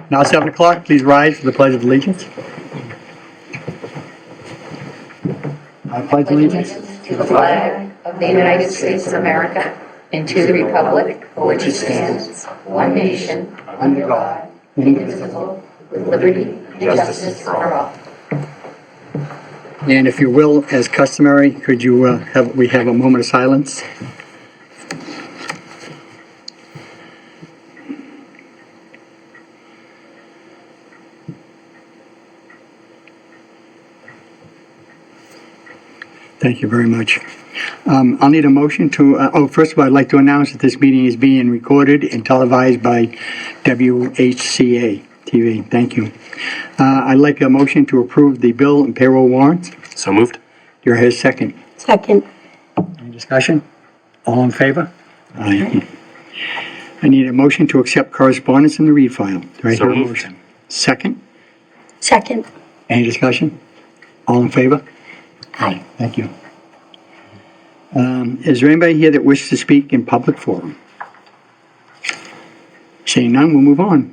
Now 7 o'clock, please rise for the Pledge of Allegiance. I pledge allegiance to the flag of the United States of America and to the republic for which it stands, one nation, under God, indivisible, with liberty and justice for all. And if you will, as customary, could you have a moment of silence? Thank you very much. I'll need a motion to, first of all, I'd like to announce that this meeting is being recorded and televised by WHCA TV. Thank you. I'd like a motion to approve the bill and payroll warrants. So moved. Do I hear a second? Second. Any discussion? All in favor? Aye. I need a motion to accept correspondence in the read file. Do I So hear a moved. motion? Second? Second. Any discussion? All in favor? Aye. Thank you. Is there anybody here that wishes to speak in public forum? Seeing none, we'll move on.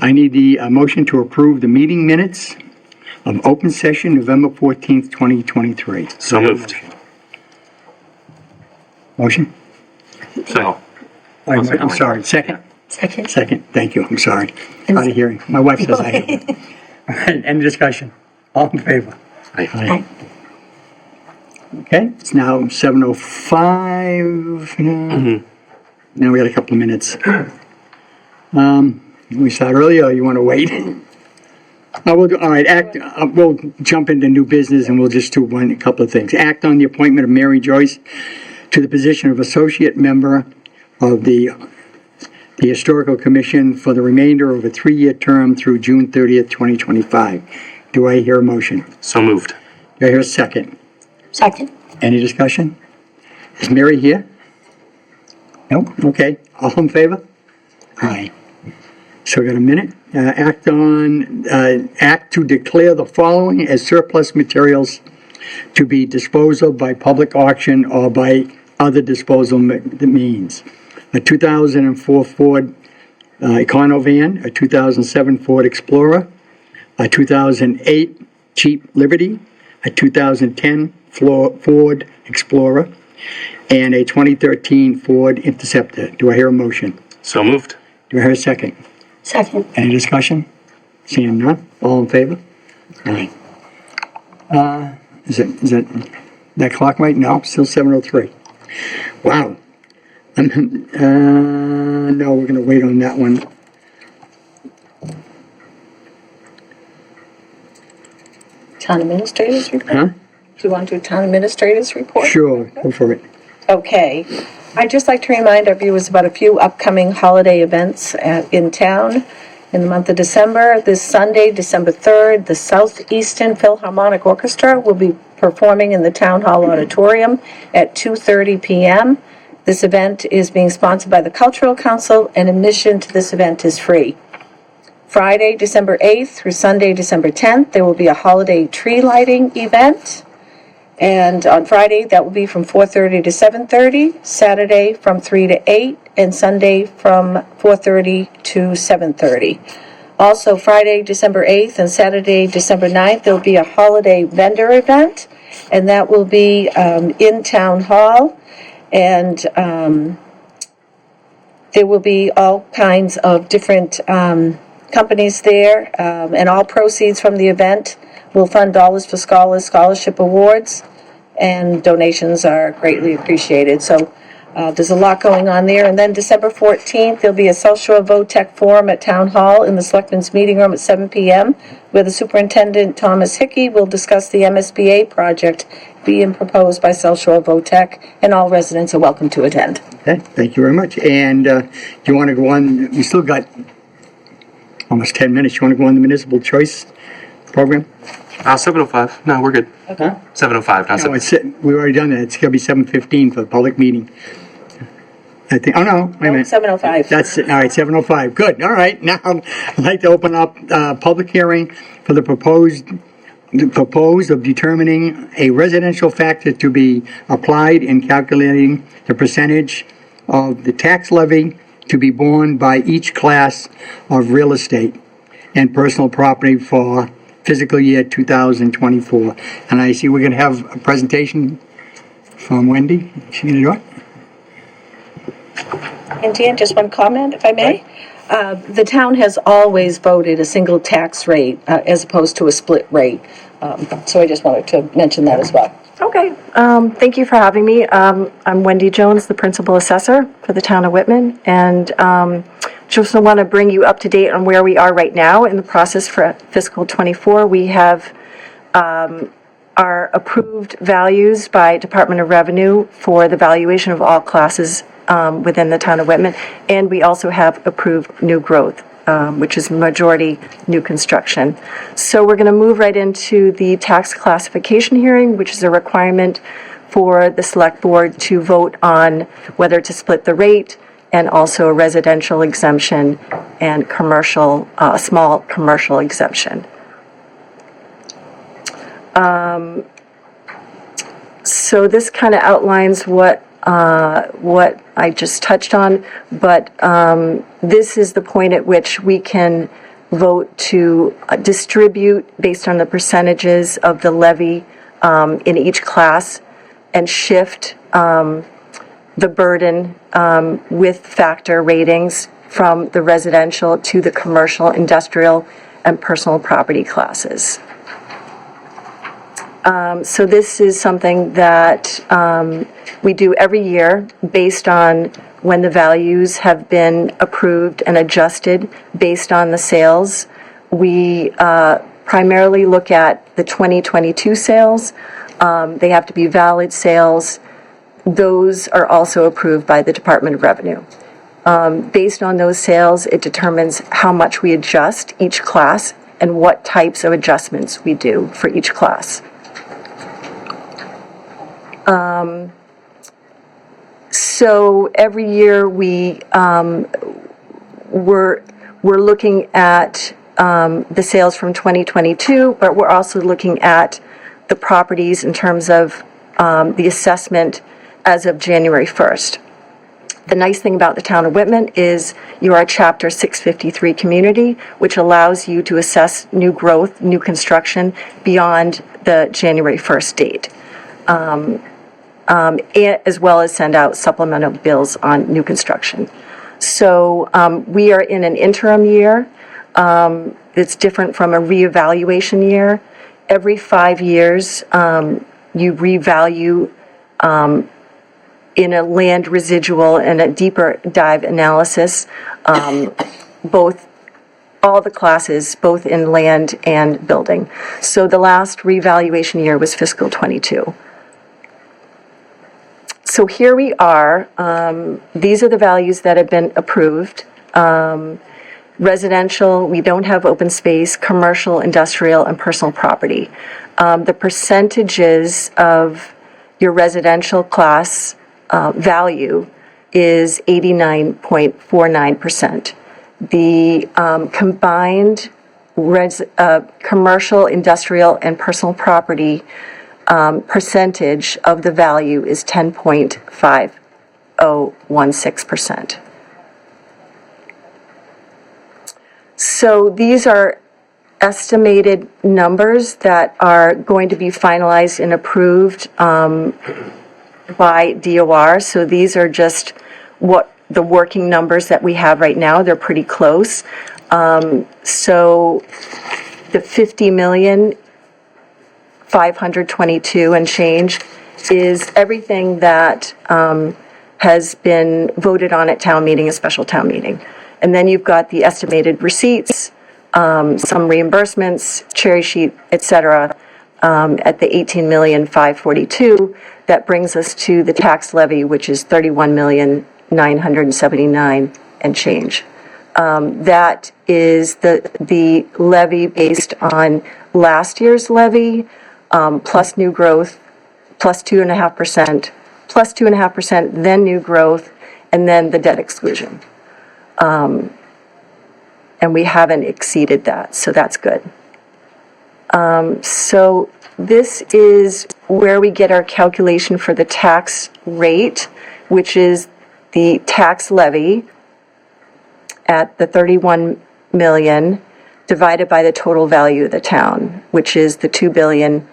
I need the motion to approve the meeting minutes of open session November 14th, 2023. So moved. Motion? So. I'm sorry, second? Second. Second, thank you, I'm sorry. Hard of hearing. My wife says I have. All right, any discussion? All in favor? Aye. Aye. Okay, it's now 7:05. Now we got a couple of minutes. We start early, or you want to wait? We'll do, all right, we'll jump into new business and we'll just do a couple of things. Act on the appointment of Mary Joyce to the position of Associate Member of the Historical Commission for the remainder of a 3-year term through June 30th, 2025. Do I hear a motion? So moved. Do I hear a second? Second. Any discussion? Is Mary here? No? Okay. All in favor? Aye. So we got a minute. Act to declare the following as surplus materials to be disposed of by public auction or by other disposal means. A 2004 Ford Econovan, a 2007 Ford Explorer, a 2008 Jeep Liberty, a 2010 Ford Explorer, and a 2013 Ford Interceptor. Do I hear a motion? So moved. Do I hear a second? Second. Any discussion? Seeing none? All in favor? All right. Is that clock right? No, still 7:03. Wow. No, we're going to wait on that one. Town administrators report? Huh? Do you want to do town administrators report? Sure, go for it. Okay. I'd just like to remind our viewers about a few upcoming holiday events in town. In the month of December, this Sunday, December 3rd, the Southeastern Philharmonic Orchestra will be performing in the Town Hall Auditorium at 2:30 p.m. This event is being sponsored by the Cultural Council, and admission to this event is free. Friday, December 8th through Sunday, December 10th, there will be a holiday tree lighting event. And on Friday, that will be from 4:30 to 7:30, Saturday from 3 to 8, and Sunday from 4:30 to 7:30. Also, Friday, December 8th and Saturday, December 9th, there will be a holiday vendor event, and that will be in Town Hall. And there will be all kinds of different companies there, and all proceeds from the event will fund Dollars for Scholars scholarship awards, and donations are greatly appreciated. So there's a lot going on there. And then December 14th, there'll be a South Shore VOTEC Forum at Town Hall in the Selectmen's Meeting Room at 7 p.m., where the Superintendent Thomas Hickey will discuss the MSBA project being proposed by South Shore VOTEC, and all residents are welcome to attend. Okay, thank you very much. And do you want to go on, we still got almost 10 minutes. You want to go on the municipal choice program? 7:05. No, we're good. Huh? 7:05. Not No, we've already done that. It's going to be 7:15 for the public meeting. I think, oh no, wait a minute. 7:05. That's it. All right, 7:05. Good. All right. Now, I'd like to open up public hearing for the proposed of determining a residential factor to be applied in calculating the percentage of the tax levy to be borne by each class of real estate and personal property for fiscal year 2024. And I see we're going to have a presentation from Wendy. Is she going to do it? And Dan, just one comment, if I may. The town has always voted a single tax rate as opposed to a split rate. So I just wanted to mention that as well. Okay, thank you for having me. I'm Wendy Jones, the Principal Assessor for the town of Whitman, and just want to bring you up to date on where we are right now in the process for fiscal '24. We have our approved values by Department of Revenue for the valuation of all classes within the town of Whitman, and we also have approved new growth, which is majority new construction. So we're going to move right into the tax classification hearing, which is a requirement for the select board to vote on whether to split the rate, and also a residential exemption and commercial, small commercial exemption. So this kind of outlines what I just touched on, but this is the point at which we can vote to distribute based on the percentages of the levy in each class and shift the burden with factor ratings from the residential to the commercial, industrial, and personal property classes. So this is something that we do every year based on when the values have been approved and adjusted based on the sales. We primarily look at the 2022 sales. They have to be valid sales. Those are also approved by the Department of Revenue. Based on those sales, it determines how much we adjust each class and what types of adjustments we do for each class. So every year we're looking at the sales from 2022, but we're also looking at the properties in terms of the assessment as of January 1st. The nice thing about the town of Whitman is you are a Chapter 653 community, which allows you to assess new growth, new construction beyond the January 1st date. As well as send out supplemental bills on new construction. So we are in an interim year. It's different from a reevaluation year. Every 5 years, you revalue in a land residual and a deeper dive analysis, all the classes, both in land and building. So the last revaluation year was fiscal '22. So here we are. These are the values that have been approved. Residential, we don't have open space, commercial, industrial, and personal property. The percentages of your residential class value is 89.49%. The combined commercial, industrial, and personal property percentage of the value is 10.5016%. So these are estimated numbers that are going to be finalized and approved by DOR. So these are just what the working numbers that we have right now. They're pretty close. So the 50,522,000 and change is everything that has been voted on at town meeting, a special town meeting. And then you've got the estimated receipts, some reimbursements, cherry sheet, et cetera, at the 18,542,000. That brings us to the tax levy, which is 31,979,000 and change. That is the levy based on last year's levy, plus new growth, plus 2.5%, plus 2.5%, then new growth, and then the debt exclusion. And we haven't exceeded that, so that's good. So this is where we get our calculation for the tax rate, which is the tax levy at the 31 million divided by the total value of the town, which is the 2 billion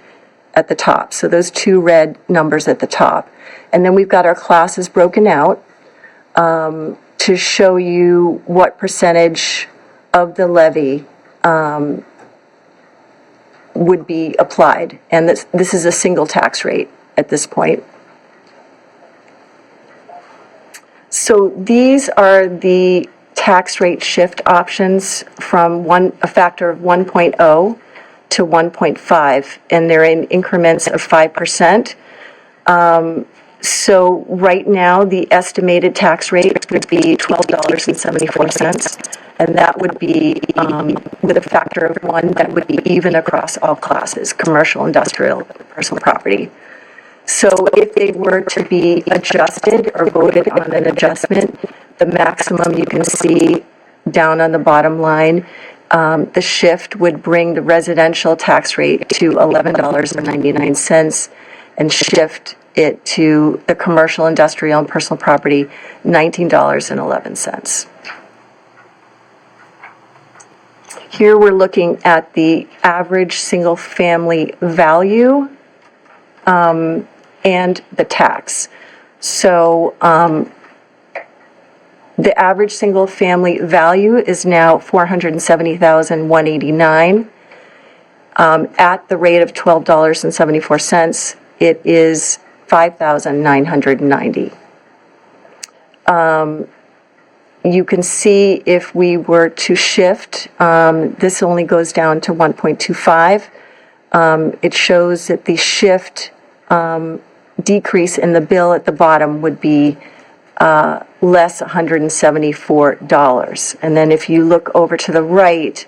at the top. So those two red numbers at the top. And then we've got our classes broken out to show you what percentage of the levy would be applied. And this is a single tax rate at this point. So these are the tax rate shift options from a factor of 1.0 to 1.5, and they're in increments of 5%. So right now, the estimated tax rate would be $12.74, and that would be with a factor of 1 that would be even across all classes, commercial, industrial, personal property. So if they were to be adjusted or voted on an adjustment, the maximum you can see down on the bottom line, the shift would bring the residential tax rate to $11.99 and shift it to the commercial, industrial, and personal property, $19.11. Here we're looking at the average single-family value and the tax. So the average single-family value is now $470,189. At the rate of $12.74, it is $5,990. You can see if we were to shift, this only goes down to 1.25. It shows that the shift decrease in the bill at the bottom would be less $174. And then if you look over to the right,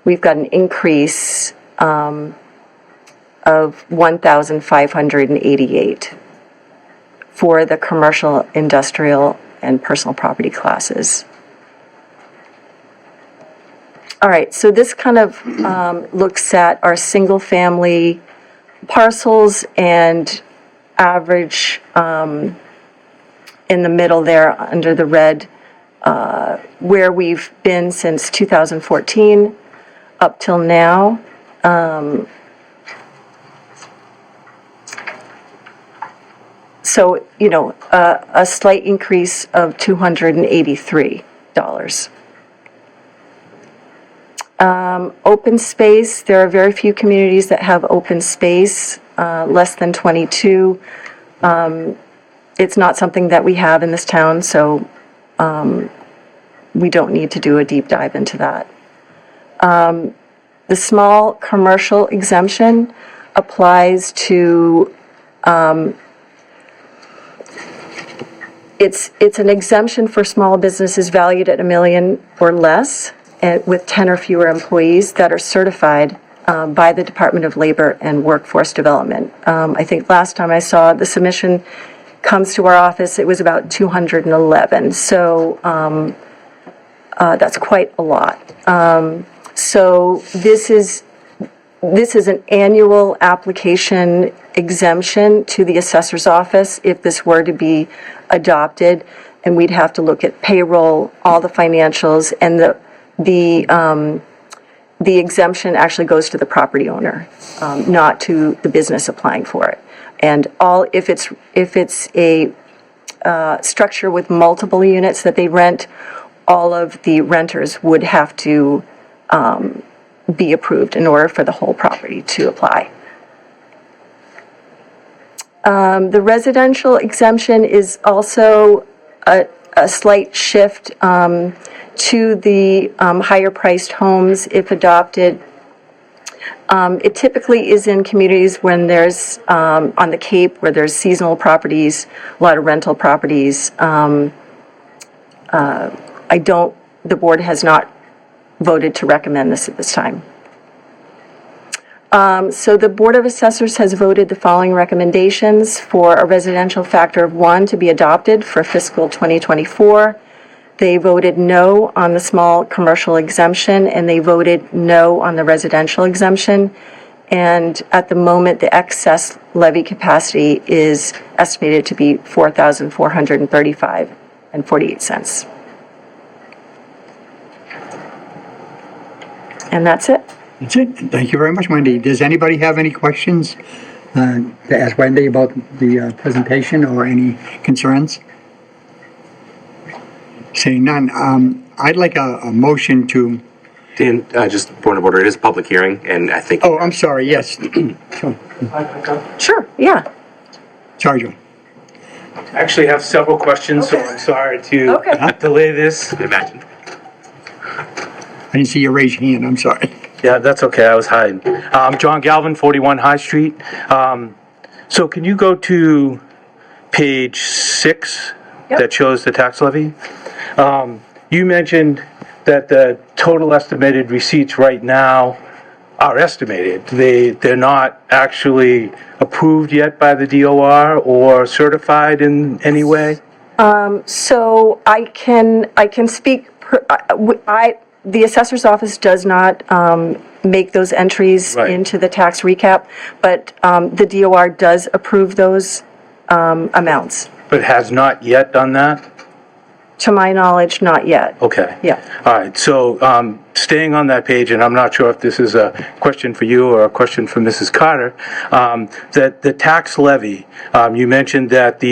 we've got an increase of $1,588 for the commercial, industrial, and personal property classes. All right, so this kind of looks at our single-family parcels and average in the middle there under the red, where we've been since 2014 up till now. So, you know, a slight increase of $283. Open space, there are very few communities that have open space, less than 22. It's not something that we have in this town, so we don't need to do a deep dive into that. The small commercial exemption applies to, it's an exemption for small businesses valued at $1 million or less, with 10 or fewer employees that are certified by the Department of Labor and Workforce Development. I think last time I saw the submission comes to our office, it was about 211. So that's quite a lot. So this is an annual application exemption to the assessor's office if this were to be adopted, and we'd have to look at payroll, all the financials, and the exemption actually goes to the property owner, not to the business applying for it. And if it's a structure with multiple units that they rent, all of the renters would have to be approved in order for the whole property to apply. The residential exemption is also a slight shift to the higher priced homes if adopted. It typically is in communities when there's, on the Cape, where there's seasonal properties, a lot of rental properties. The board has not voted to recommend this at this time. So the Board of Assessors has voted the following recommendations for a residential factor of 1 to be adopted for fiscal 2024. They voted no on the small commercial exemption, and they voted no on the residential exemption. And at the moment, the excess levy capacity is estimated to be $4,435.48. And that's it. That's it. Thank you very much, Wendy. Does anybody have any questions to ask Wendy about the presentation or any concerns? Seeing none, I'd like a motion to, Dan, just point of order, it is a public hearing, and I think. oh, I'm sorry, yes. Sure. Sure, yeah. Sorry, Joe. I actually have several questions, so I'm sorry to Okay. delay this. Imagine. I didn't see you raise your hand, I'm sorry. Yeah, that's okay, I was hiding. John Galvin, 41 High Street. So can you go to page 6 Yep. that shows the tax levy? You mentioned that the total estimated receipts right now are estimated. They're not actually approved yet by the DOR or certified in any way? So I can speak, the assessor's office does not make those entries Right. into the tax recap, but the DOR does approve those amounts. But has not yet done that? To my knowledge, not yet. Okay. Yeah. All right, so staying on that page, and I'm not sure if this is a question for you or a question for Mrs. Carter, that the tax levy, you mentioned that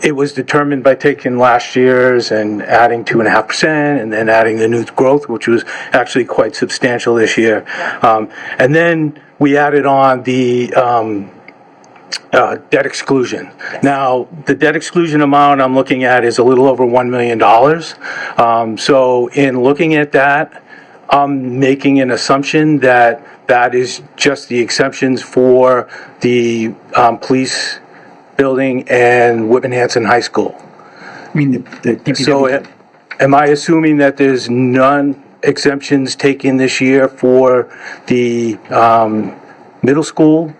it was determined by taking last year's and adding 2.5%, and then adding the new growth, which was actually quite substantial this year. And then we added on the debt exclusion. Now, the debt exclusion amount I'm looking at is a little over $1 million. So in looking at that, I'm making an assumption that that is just the exemptions for the police building and Whitman Hanson High School. I mean, the DPW. So am I assuming that there's none exemptions taken this year for the middle school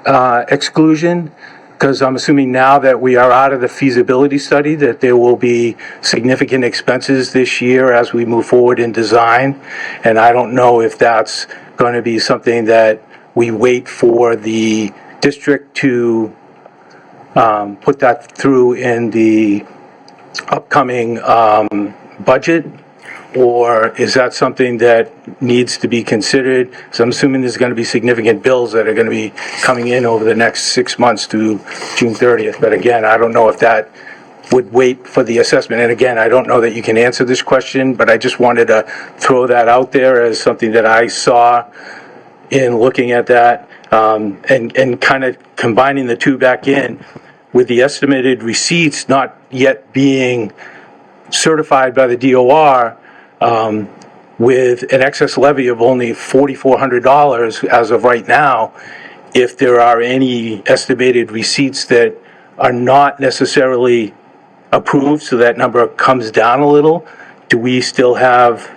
exclusion? Because I'm assuming now that we are out of the feasibility study, that there will be significant expenses this year as we move forward in design. And I don't know if that's going to be something that we wait for the district to put that through in the upcoming budget, or is that something that needs to be considered? So I'm assuming there's going to be significant bills that are going to be coming in over the next 6 months to June 30th. But again, I don't know if that would wait for the assessment. And again, I don't know that you can answer this question, but I just wanted to throw that out there as something that I saw in looking at that, and kind of combining the two back in with the estimated receipts not yet being certified by the DOR, with an excess levy of only $4,400 as of right now. If there are any estimated receipts that are not necessarily approved, so that number comes down a little, do we still have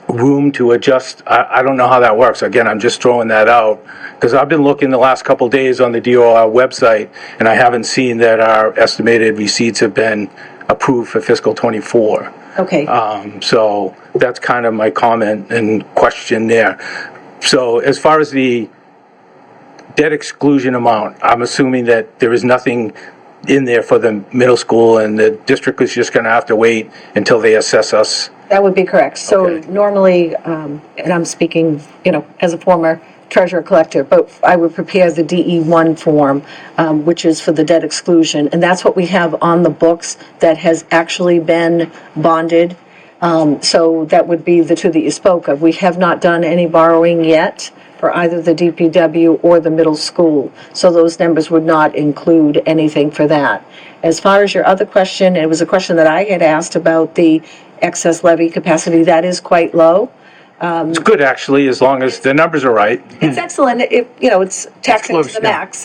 room to adjust? I don't know how that works. Again, I'm just throwing that out, because I've been looking the last couple days on the DOR website, and I haven't seen that our estimated receipts have been approved for fiscal '24. Okay. So that's kind of my comment and question there. So as far as the debt exclusion amount, I'm assuming that there is nothing in there for the middle school, and the district is just going to have to wait until they assess us. That would be correct. So Okay. normally, and I'm speaking, as a former treasurer collector, but I would prepare the DE1 form, which is for the debt exclusion. And that's what we have on the books that has actually been bonded. So that would be the two that you spoke of. We have not done any borrowing yet for either the DPW or the middle school. So those numbers would not include anything for that. As far as your other question, it was a question that I had asked about the excess levy capacity. That is quite low. It's good, actually, as long as the numbers are right. It's excellent, it's taxing close, to the yeah. max.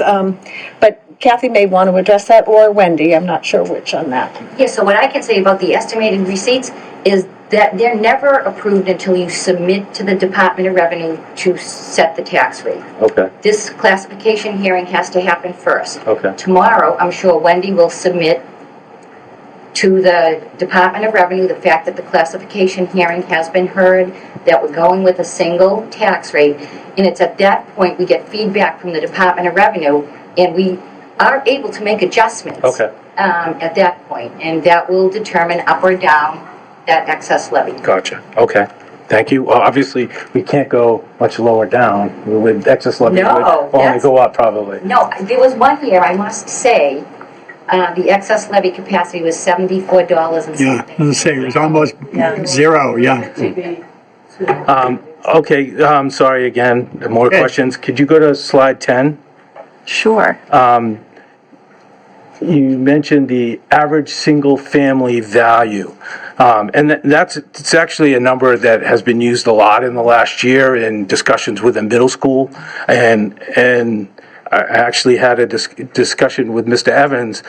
But Kathy may want to address that, or Wendy, I'm not sure which on that. Yeah, so what I can say about the estimated receipts is that they're never approved until you submit to the Department of Revenue to set the tax rate. Okay. This classification hearing has to happen first. Okay. Tomorrow, I'm sure Wendy will submit to the Department of Revenue the fact that the classification hearing has been heard, that we're going with a single tax rate. And it's at that point we get feedback from the Department of Revenue, and we are able to make adjustments. Okay. At that point, and that will determine up or down that excess levy. Gotcha, okay. Thank you. Well, obviously, we can't go much lower down. With excess levy, No, would only that's- go up probably. No, there was one year, I must say, the excess levy capacity was $74 and Yeah, something. as I say, it was almost zero, yeah. Okay, sorry again, more Okay. questions. Could you go to slide 10? Sure. You mentioned the average single-family value. It's actually a number that has been used a lot in the last year in discussions with the middle school. And I actually had a discussion with Mr. Evans.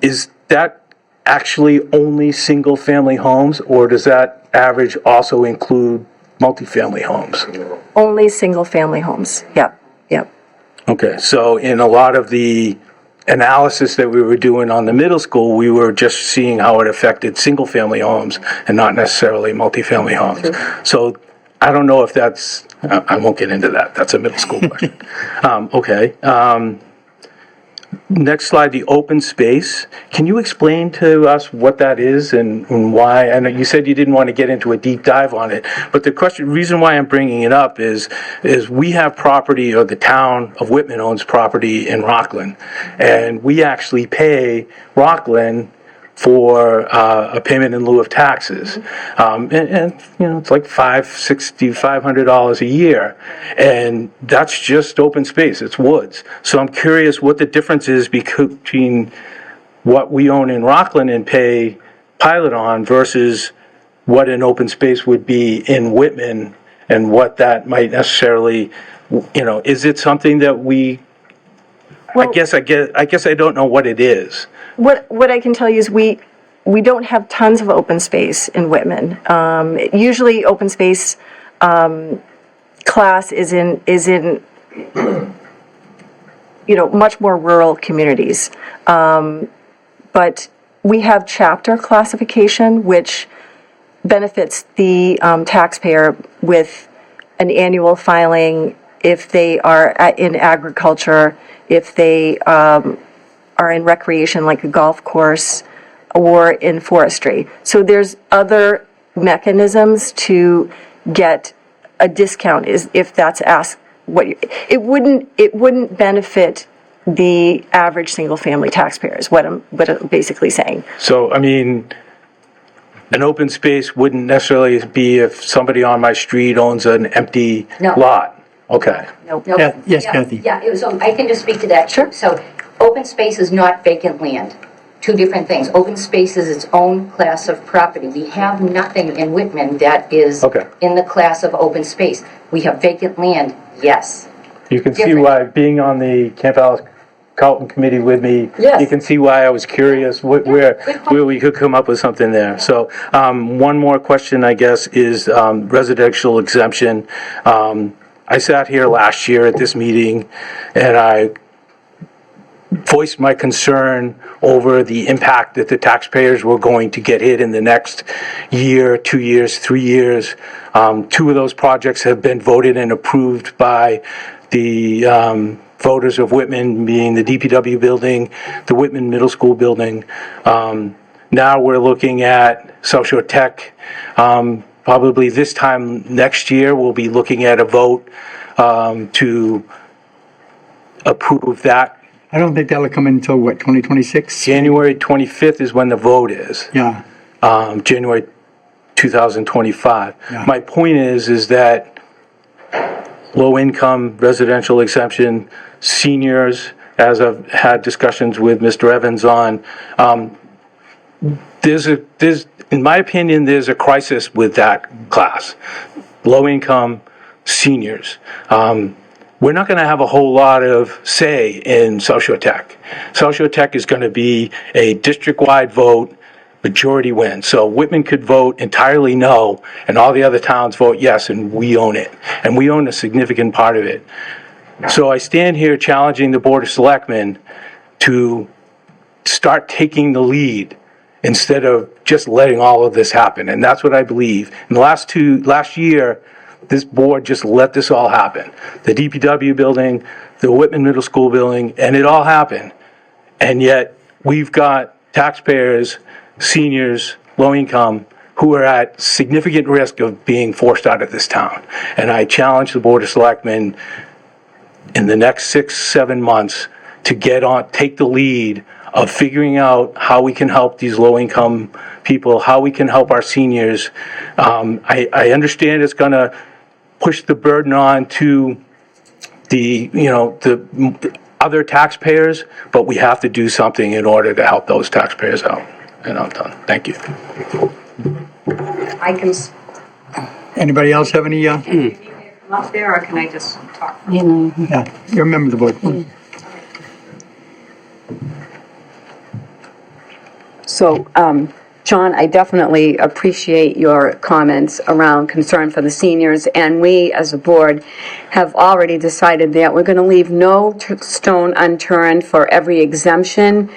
Is that actually only single-family homes, or does that average also include multifamily homes? Only single-family homes. Yep, yep. Okay, so in a lot of the analysis that we were doing on the middle school, we were just seeing how it affected single-family homes and not necessarily multifamily homes. So I don't know if that's, I won't get into that. That's a middle school question. Okay. Next slide, the open space. Can you explain to us what that is and why? I know you said you didn't want to get into a deep dive on it, but the reason why I'm bringing it up is we have property, or the town of Whitman owns property in Rockland, and we actually pay Rockland for a payment in lieu of taxes. And you know, it's like $500 a year. And that's just open space, it's woods. So I'm curious what the difference is between what we own in Rockland and pay Pilot on versus what an open space would be in Whitman, and what that might necessarily, you know, is it something that we, Well, I guess I don't know what it is. What I can tell you is we don't have tons of open space in Whitman. Usually, open space class is in much more rural communities. But we have chapter classification, which benefits the taxpayer with an annual filing if they are in agriculture, if they are in recreation like a golf course, or in forestry. So there's other mechanisms to get a discount, is if that's asked. It wouldn't benefit the average single family taxpayer, is what I'm basically saying. So, I mean, an open space wouldn't necessarily be if somebody on my street owns an empty No. lot. Okay. No. Yeah, yes, Yeah, Kathy. Yeah, so I can just speak to that. Sure. So open space is not vacant land. Two different things. Open space is its own class of property. We have nothing in Whitman that is Okay. in the class of open space. We have vacant land, yes. You can see Different. why, being on the Camp Alice Carlton committee with me, Yes. you can see why I was curious where we could come up with something there. So, one more question, I guess, is residential exemption. I sat here last year at this meeting, and I voiced my concern over the impact that the taxpayers were going to get hit in the next year, 2 years, 3 years. Two of those projects have been voted and approved by the voters of Whitman, being the DPW building, the Whitman Middle School building. Now we're looking at South Shore Tech. Probably this time next year, we'll be looking at a vote to approve that. I don't think that'll come in until, what, 2026? January 25th is when the vote is. Yeah, January 2025. Yeah. My point is that low-income residential exemption, seniors, as I've had discussions with Mr. Evans on, in my opinion, there's a crisis with that class. Low-income seniors. We're not going to have a whole lot of say in South Shore Tech. South Shore Tech is going to be a district-wide vote, majority win. So Whitman could vote entirely no, and all the other towns vote yes, and we own it. And we own a significant part of it. So I stand here challenging the Board of Selectmen to start taking the lead instead of just letting all of this happen. And that's what I believe. In the last year, this board just let this all happen. The DPW building, the Whitman Middle School building, and it all happened. And yet, we've got taxpayers, seniors, low income, who are at significant risk of being forced out of this town. And I challenge the Board of Selectmen in the next 6-7 months to take the lead of figuring out how we can help these low-income people, how we can help our seniors. I understand it's gonna push the burden on to the other taxpayers, but we have to do something in order to help those taxpayers out. And I'm done. Thank you. I can Anybody else have any, come up there, or can I just talk? yeah, you're a member of the board. So, John, I definitely appreciate your comments around concern for the seniors, and we, as a board, have already decided that we're going to leave no stone unturned for every exemption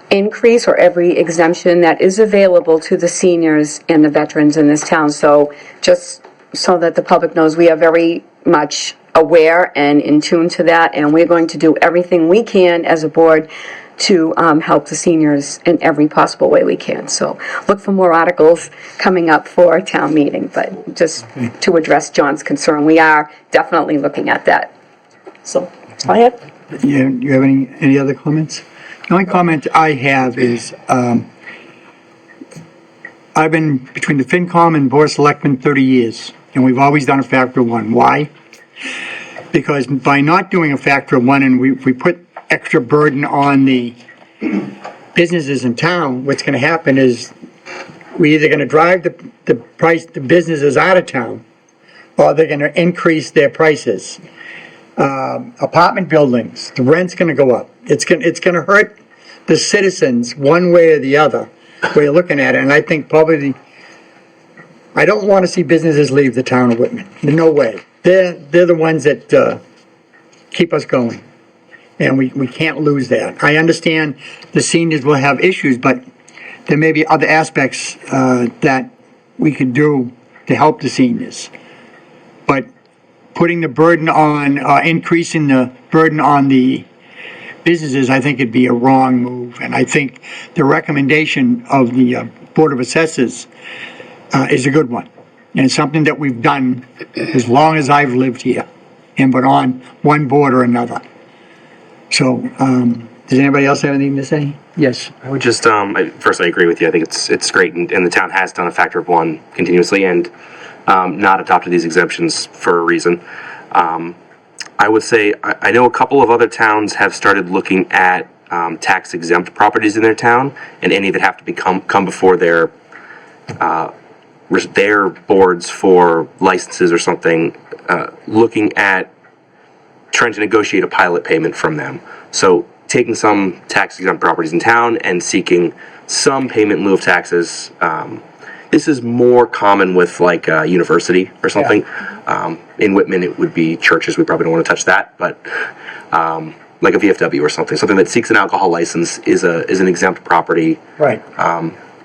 increase or every exemption that is available to the seniors and the veterans in this town. So just so that the public knows, we are very much aware and in tune to that, and we're going to do everything we can as a board to help the seniors in every possible way we can. So look for more articles coming up for town meeting, but just to address John's concern, we are definitely looking at that. So, that's all I have. You have any other comments? The only comment I have is, I've been between the FinCom and Board of Selectmen 30 years, and we've always done a factor of one. Why? Because by not doing a factor of one, and we put extra burden on the businesses in town, what's gonna happen is we're either gonna drive the businesses out of town, or they're gonna increase their prices. Apartment buildings, the rent's gonna go up. It's gonna hurt the citizens one way or the other, way you're looking at it, and I think probably I don't wanna see businesses leave the town of Whitman. No way. They're the ones that, keep us going. And we can't lose that. I understand the seniors will have issues, but there may be other aspects that we could do to help the seniors. But putting the burden on, increasing the burden on the businesses, I think it'd be a wrong move. And I think the recommendation of the Board of Assessors is a good one. And it's something that we've done as long as I've lived here and been on one board or another. So, does anybody else have anything to say? Yes. I would just, first, I agree with you. I think it's great, and the town has done a factor of one continuously and not adopted these exemptions for a reason. I would say I know a couple of other towns have started looking at tax exempt properties in their town, and any that have to come before their boards for licenses or something, looking at trying to negotiate a pilot payment from them. So taking some tax exempt properties in town and seeking some payment in lieu of taxes. This is more common with like a university or something. In Whitman, it would be churches. We probably don't want to touch that, but like a VFW or something that seeks an alcohol license is an exempt property. Right.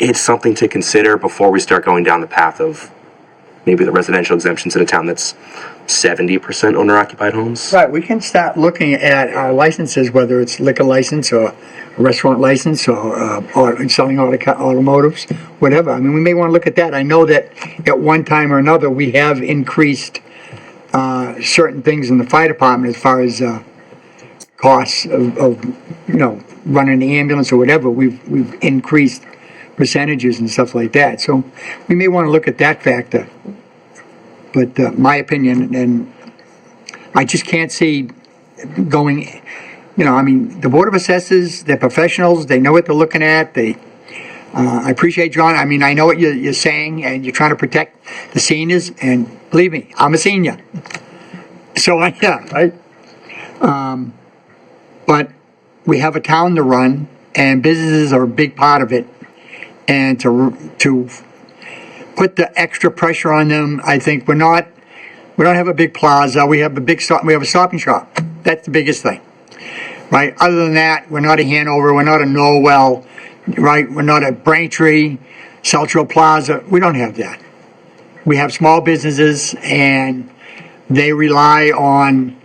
It's something to consider before we start going down the path of maybe the residential exemptions in a town that's 70% owner-occupied homes. Right, we can start looking at our licenses, whether it's liquor license or a restaurant license or selling automotives, whatever. I mean, we may want to look at that. I know that at one time or another, we have increased certain things in the fire department as far as costs of running the ambulance or whatever. We've increased percentages and stuff like that. So we may want to look at that factor. But my opinion, and I just can't see going, the Board of Assessors, they're professionals, they know what they're looking at, I appreciate John, I know what you're saying, and you're trying to protect the seniors, and believe me, I'm a senior. So, right? But we have a town to run, and businesses are a big part of it, and to put the extra pressure on them, I think we don't have a big plaza, we have a Stop and Shop. That's the biggest thing, right? Other than that, we're not a Hanover, we're not a Norwell, right? We're not a Braintree, Central Plaza, we don't have that. We have small businesses, and they rely on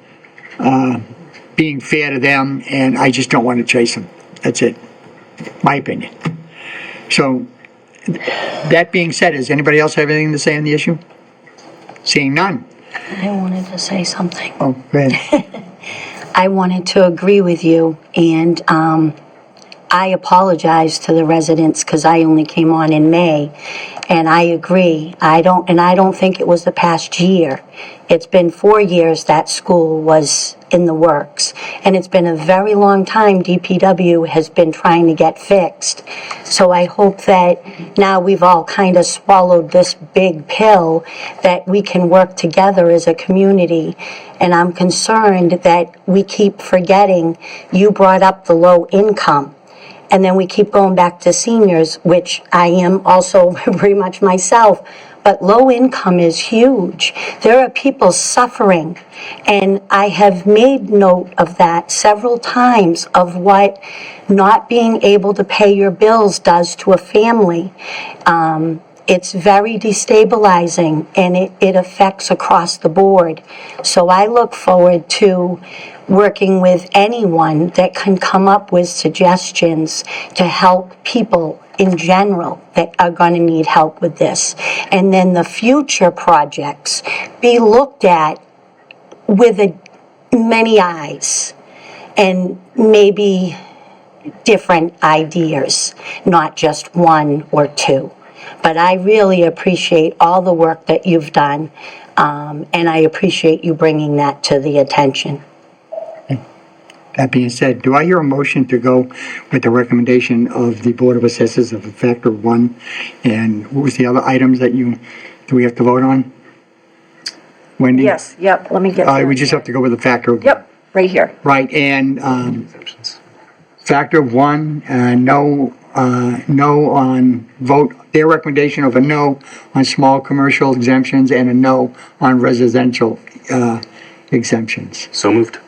being fair to them, and I just don't want to chase them. That's it, my opinion. So, that being said, does anybody else have anything to say on the issue? Seeing none. I wanted to say something. Oh, go ahead. I wanted to agree with you, and I apologize to the residents because I only came on in May, and I agree. I don't think it was the past year. It's been 4 years that school was in the works, and it's been a very long time DPW has been trying to get fixed. So I hope that now we've all kind of swallowed this big pill that we can work together as a community. And I'm concerned that we keep forgetting, you brought up the low income. And then we keep going back to seniors, which I am also very much myself. But low income is huge. There are people suffering. And I have made note of that several times of what not being able to pay your bills does to a family. It's very destabilizing, and it affects across the board. So I look forward to working with anyone that can come up with suggestions to help people in general that are going to need help with this. And then the future projects be looked at with many eyes and maybe different ideas, not just one or two. But I really appreciate all the work that you've done, and I appreciate you bringing that to the attention. That being said, do I hear a motion to go with the recommendation of the Board of Assessors of a factor of 1? And what was the other items that do we have to vote on? Wendy? Yes, yep, let me get. We just have to go with the factor of. Yep, right here. Right, and Exemptions. factor of 1, no on vote, their recommendation of a no on small commercial exemptions and a no on residential exemptions. So moved.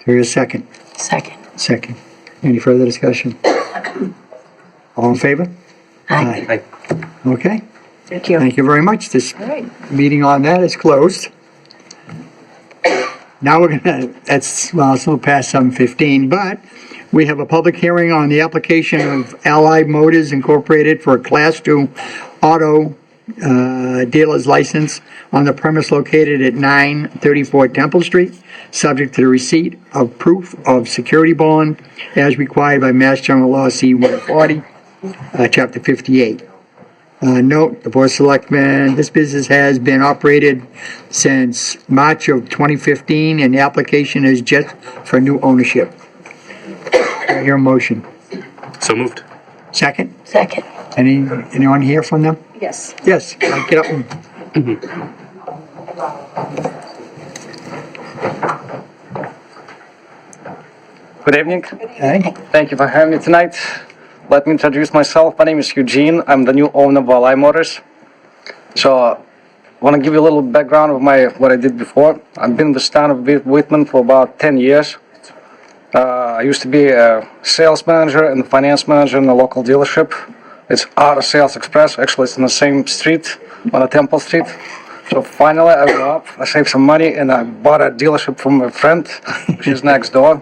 There is a second. Second. Any further discussion? All in favor? Aye. Aye. Okay, Thank you. thank you very much. This right. meeting on that is closed. Now we're gonna, it's a little past 7:15, but we have a public hearing on the application of Allied Motors Incorporated for a Class 2 auto dealer's license on the premise located at 934 Temple Street, subject to the receipt of proof of security bond as required by Mass General Law C-140, Chapter 58. Note, the Board of Selectmen, this business has been operated since March of 2015, and the application is just for new ownership. Do I hear a motion? So moved. Second? Second. Anyone hear from them? Yes. Yes, get up and Good evening. Hey. Thank you for having me tonight. Let me introduce myself. My name is Eugene. I'm the new owner of Allied Motors. So, I want to give you a little background of what I did before. I've been in the town of Whitman for about 10 years. I used to be a sales manager and finance manager in a local dealership. It's Auto Sales Express. Actually, it's on the same street, on a Temple Street. So finally, I went up, I saved some money, and I bought a dealership from a friend, which is next door.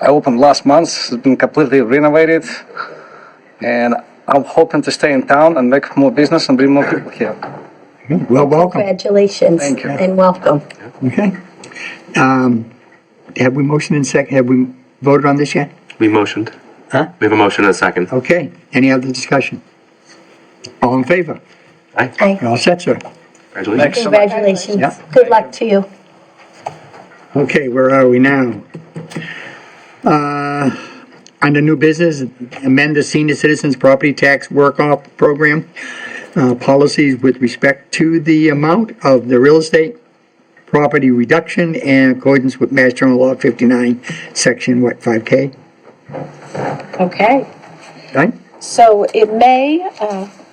I opened last month. It's been completely renovated, and I'm hoping to stay in town and make more business and bring more people here. Well, welcome. Congratulations. Thank you. And welcome. Okay. Have we motioned in second, have we voted on this yet? We motioned. Huh? We have a motion and a second. Okay, any other discussion? All in favor? Aye. Aye. You're all set, sir. Congratulations. Congratulations. Yeah. Good luck to you. Okay, where are we now? Under new business, amend the senior citizens property tax work-off program policies with respect to the amount of the real estate property reduction in accordance with Mass General Law 59, Section, 5K? Okay. Right? So in May,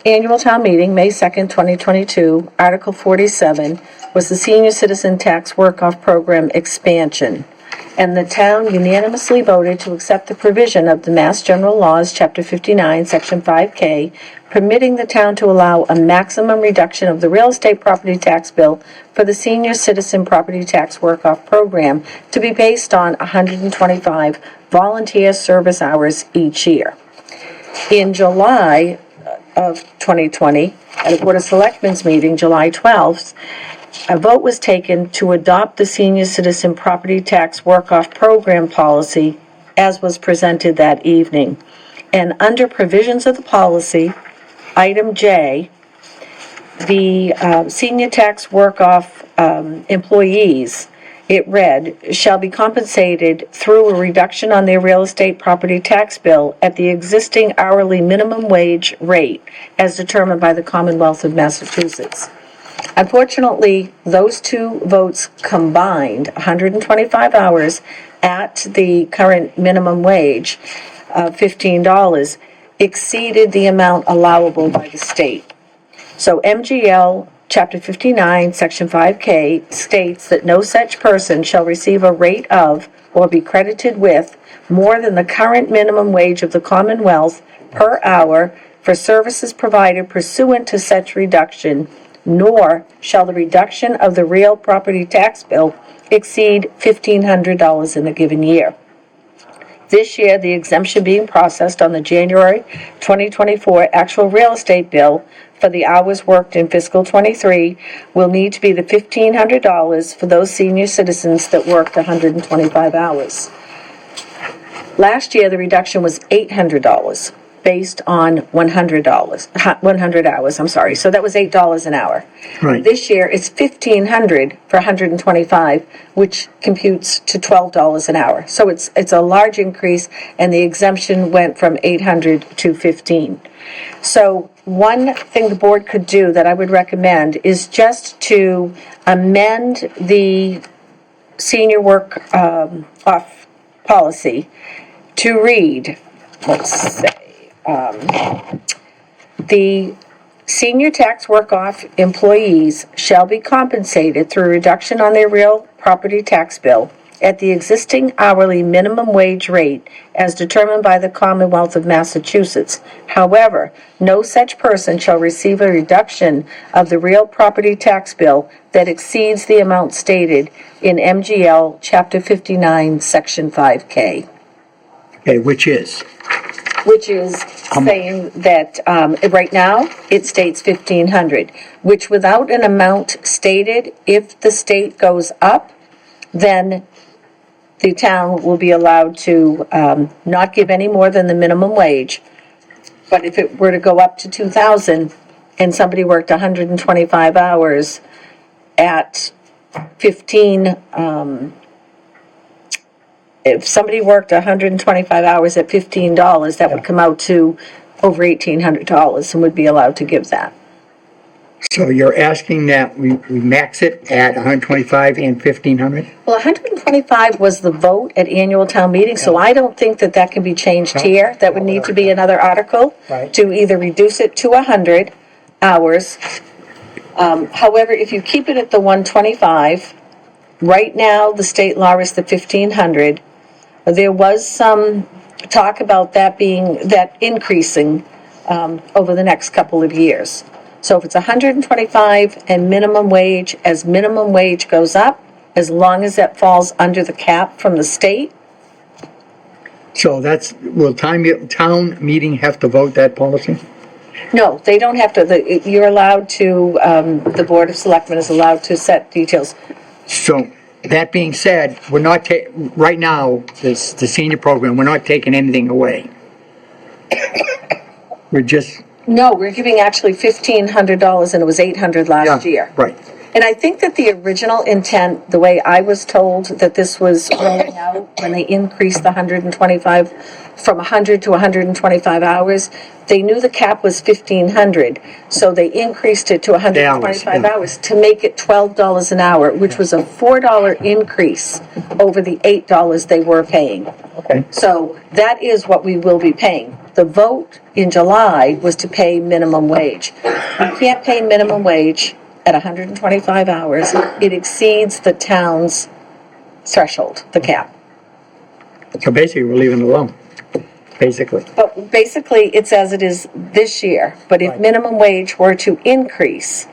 annual town meeting, May 2nd, 2022, Article 47 was the Senior Citizen Tax Work-Off Program expansion. And the town unanimously voted to accept the provision of the Mass General Laws, Chapter 59, Section 5K, permitting the town to allow a maximum reduction of the real estate property tax bill for the Senior Citizen Property Tax Work-Off Program to be based on 125 volunteer service hours each year. In July of 2020, at a Board of Selectmen's meeting, July 12th, a vote was taken to adopt the Senior Citizen Property Tax Work-Off Program policy as was presented that evening. And under provisions of the policy, item J, the senior tax work-off employees, it read, shall be compensated through a reduction on their real estate property tax bill at the existing hourly minimum wage rate as determined by the Commonwealth of Massachusetts. Unfortunately, those two votes combined, 125 hours at the current minimum wage of $15, exceeded the amount allowable by the state. So MGL Chapter 59, Section 5K states that no such person shall receive a rate of or be credited with more than the current minimum wage of the Commonwealth per hour for services provided pursuant to such reduction, nor shall the reduction of the real property tax bill exceed $1,500 in a given year. This year, the exemption being processed on the January 2024 actual real estate bill for the hours worked in fiscal '23 will need to be the $1,500 for those senior citizens that worked 125 hours. Last year, the reduction was $800 based on $100, 100 hours, I'm sorry. So that was $8 an hour. Right. This year, it's $1,500 for 125, which computes to $12 an hour. So it's a large increase, and the exemption went from $800 to $1,500. So one thing the board could do that I would recommend is just to amend the senior work off policy to read, let's say, the senior tax work-off employees shall be compensated through a reduction on their real property tax bill at the existing hourly minimum wage rate as determined by the Commonwealth of Massachusetts. However, no such person shall receive a reduction of the real property tax bill that exceeds the amount stated in MGL Chapter 59, Section 5K. Okay, which is? Which is saying that right now, it states $1,500, which without an amount stated, if the state goes up, then the town will be allowed to not give any more than the minimum wage. But if it were to go up to $2,000 and somebody worked 125 hours at 15, if somebody worked 125 hours at $15, that would come out to over $1,800 and would be allowed to give that. So you're asking that we max it at 125 and 1,500? Well, 125 was the vote at annual town meeting, so I don't think that that can be changed here. That would need to be another article to either reduce it to 100 hours. However, if you keep it at the 125, right now the state law is the 1,500. There was some talk about that increasing over the next couple of years. So if it's 125 and minimum wage, as minimum wage goes up, as long as that falls under the cap from the state. So will town meeting have to vote that policy? No, they don't have to. You're allowed to, the Board of Selectmen is allowed to set details. So, that being said, we're not, right now, the senior program, we're not taking anything away. We're just... No, we're giving actually $1,500 and it was $800 last year. Right. And I think that the original intent, the way I was told that this was rolling out when they increased the 125 from 100 to 125 hours, they knew the cap was 1,500, so they increased it to 125 hours to make it $12 an hour, which was a $4 increase over the $8 they were paying. Okay. So that is what we will be paying. The vote in July was to pay minimum wage. You can't pay minimum wage at 125 hours. It exceeds the town's threshold, the cap. So basically, we're leaving it alone, basically. But basically, it's as it is this year. But if minimum wage were to increase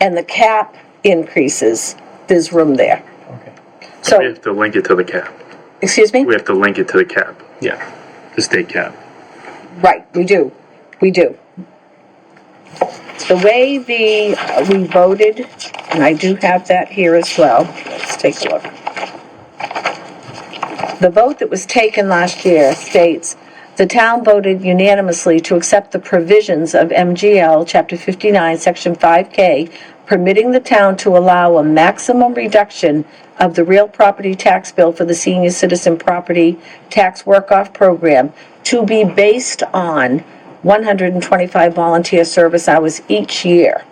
and the cap increases, there's room there. Okay. We So, have to link it to the cap. excuse me? We have to link it to the cap. Yeah, the state cap. Right, we do. We do. The way we voted, and I do have that here as well, let's take a look. The vote that was taken last year states, the town voted unanimously to accept the provisions of MGL Chapter 59, Section 5K, permitting the town to allow a maximum reduction of the real property tax bill for the senior citizen property tax work-off program to be based on 125 volunteer service hours each year.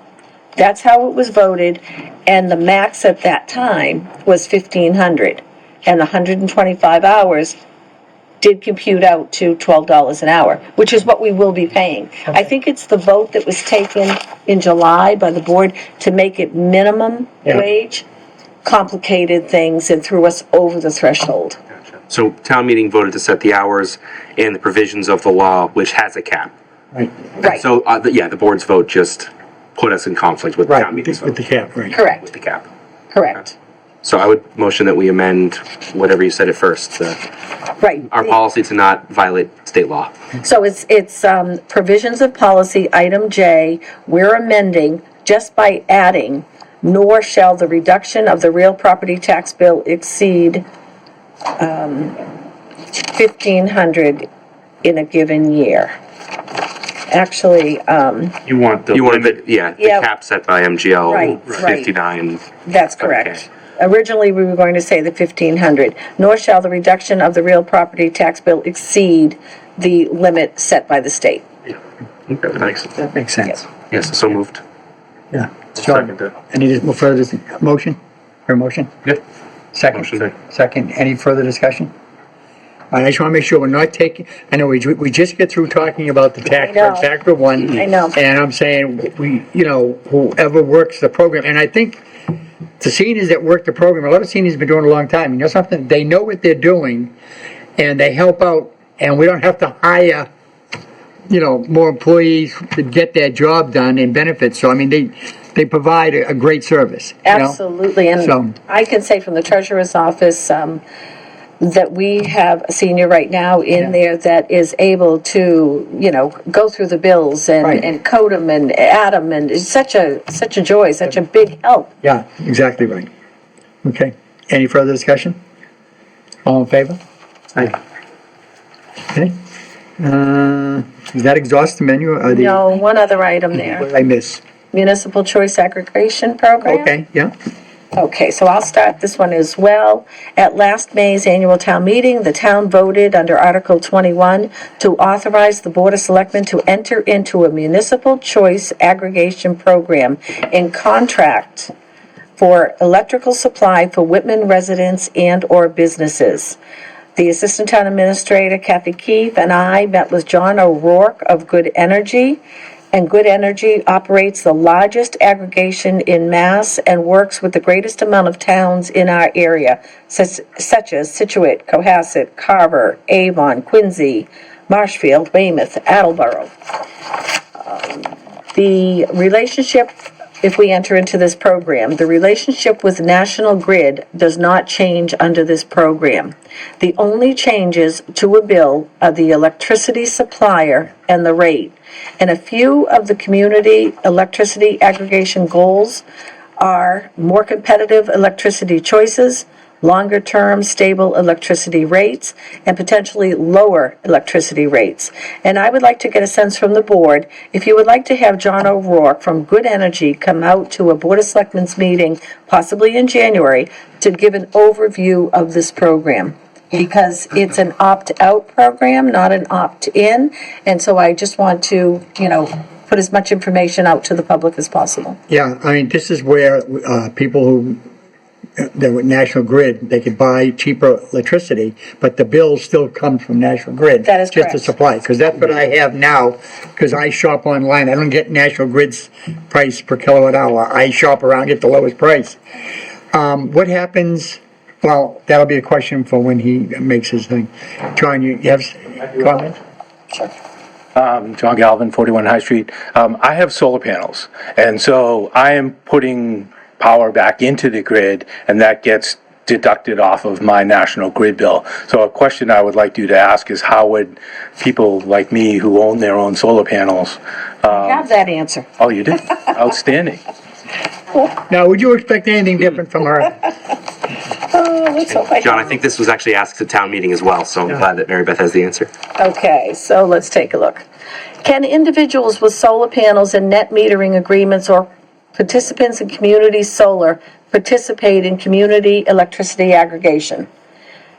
That's how it was voted, and the max at that time was 1,500. And 125 hours did compute out to $12 an hour, which is what we will be paying. I think it's the vote that was taken in July by the board to make it minimum wage, complicated things and threw us over the threshold. So town meeting voted to set the hours and the provisions of the law, which has a cap. Right, So, the board's vote just put us in conflict with the Right, town meeting's with the vote. cap, right. With correct, the cap. correct, So I would motion that we amend whatever you said at first, right. our policy to not violate state law. So it's provisions of policy, item J, we're amending just by adding, nor shall the reduction of the real property tax bill exceed 1,500 in a given year. Actually, You want the You wanted limit, the Yeah. cap set by MGL, Right. 59. that's correct. Originally, we were going to say the 1,500, nor shall the reduction of the real property tax bill exceed the limit set by the state. Okay, thanks. That makes sense. Yes, so moved. Yeah. John, any further motion? Or motion? Good. Second? Motion. Second. Any further discussion? All right, I just want to make sure we're not taking, I know we just get through talking about the tax, I know. factor one. I know. And I'm saying, whoever works the program, and I think the seniors that work the program, a lot of seniors have been doing it a long time. You know something? They know what they're doing, and they help out, and we don't have to hire, more employees to get their job done and benefits. So, I mean, they provide a great service. Absolutely, So- and I can say from the treasurer's office, that we have a senior right now in there that is able to, go through the bills Right. and code them and add them, and it's such a joy, such a big help. Yeah, exactly right. Okay, any further discussion? All in favor? Aye. Okay. Does that exhaust the menu? Or the, No, one other item What there, did I miss? municipal choice aggregation program. Okay, yeah. Okay, so I'll start this one as well. At last May's annual town meeting, the town voted under Article 21 to authorize the Board of Selectmen to enter into a municipal choice aggregation program in contract for electrical supply for Whitman residents and/or businesses. The Assistant Town Administrator, Kathy Keefe, and I met with John O'Rourke of Good Energy, and Good Energy operates the largest aggregation in Mass and works with the greatest amount of towns in our area, such as Situate, Cohasset, Carver, Avon, Quincy, Marshfield, Weymouth, Attleboro. The relationship, if we enter into this program, the relationship with National Grid does not change under this program. The only changes to a bill are the electricity supplier and the rate. And a few of the community electricity aggregation goals are more competitive electricity choices, longer-term stable electricity rates, and potentially lower electricity rates. And I would like to get a sense from the board, if you would like to have John O'Rourke from Good Energy come out to a Board of Selectmen's meeting, possibly in January, to give an overview of this program. Because it's an opt-out program, not an opt-in, and so I just want to, put as much information out to the public as possible. Yeah, I mean, this is where people who, that were National Grid, they could buy cheaper electricity, but the bill still comes from National Grid. That is Just correct. the supply, because that's what I have now, because I shop online. I don't get National Grid's price per kilowatt hour. I shop around, get the lowest price. What happens, well, that'll be a question for when he makes his thing. John, you have comments? John Galvin, 41 High Street. I have solar panels, and so I am putting power back into the grid, and that gets deducted off of my National Grid bill. So a question I would like you to ask is, how would people like me who own their own solar panels Have that answer. Oh, you did? Outstanding. Now, would you expect anything different from her? Let's hope I John, I don't. think this was actually asked at town meeting as well, so I'm glad that Mary Beth has the answer. Okay, so let's take a look. Can individuals with solar panels and net metering agreements or participants in community solar participate in community electricity aggregation?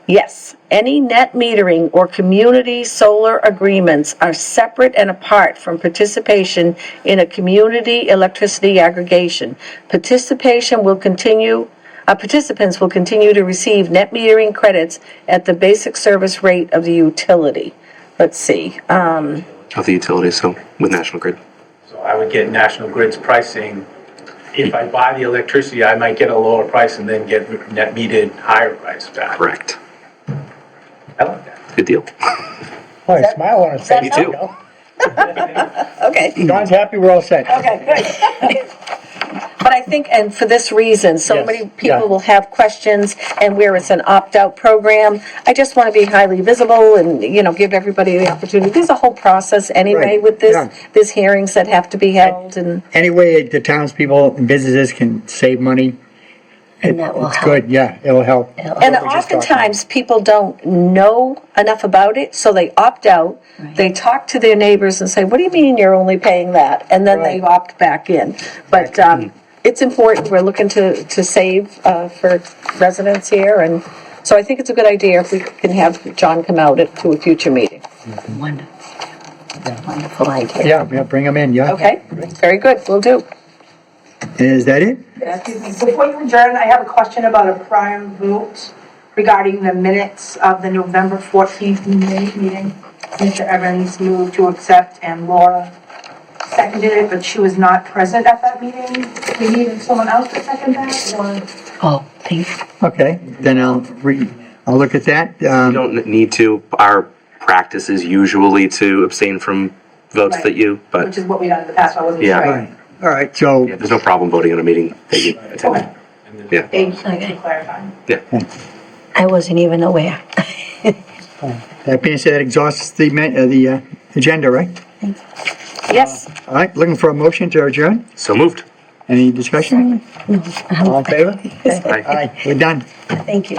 Yes, any net metering or community solar agreements are separate and apart from participation in a community electricity aggregation. Participants will continue to receive net metering credits at the basic service rate of the utility. Let's see, Of the utilities, so with National Grid. So I would get National Grid's pricing. If I buy the electricity, I might get a lower price and then get net metered higher price back. Correct. I like that. Good deal. Oh, I smile on his face. Me too. okay. John's happy, we're all set. Okay, good. But I think, and for this reason, so Yes, many yeah. people will have questions, and where it's an opt-out program, I just want to be highly visible and, give everybody the opportunity. There's a whole process anyway Right, with this. yeah. There's hearings that have to be held, and, Any way the townspeople and businesses can save money, And that will it's help. good, yeah, it'll help. and What we just talked oftentimes, people don't know enough about it, so they opt out. They talk to their neighbors and say, what do you mean you're only paying that? And then they Right. opt back in. But it's important, we're looking to save for residents here, and so I think it's a good idea if we can have John come out to a future meeting. Wonderful. Wonderful idea. Yeah, bring them in, yeah. Okay, very good, will do. Is that it? Excuse me, before you adjourn, I have a question about a prior vote regarding the minutes of the November 14th meeting. Mr. Evans moved to accept and Laura seconded it, but she was not present at that meeting. We needed someone else to second that, or? Oh, thank you. Okay, then I'll look at that. You don't need to. Our practice is usually to abstain from votes Right. that you, but Which is what we done in the past, I wasn't Yeah. sure. Right. All right, so, yeah, there's no problem voting on a meeting that you attend. Okay, Yeah, thank you Okay. for clarifying. yeah. I wasn't even aware. that being said, that exhausts the agenda, right? Yes, All right, looking for a motion to adjourn? So moved. Any discussion? All in favor? Aye. Aye, we're done. Thank you.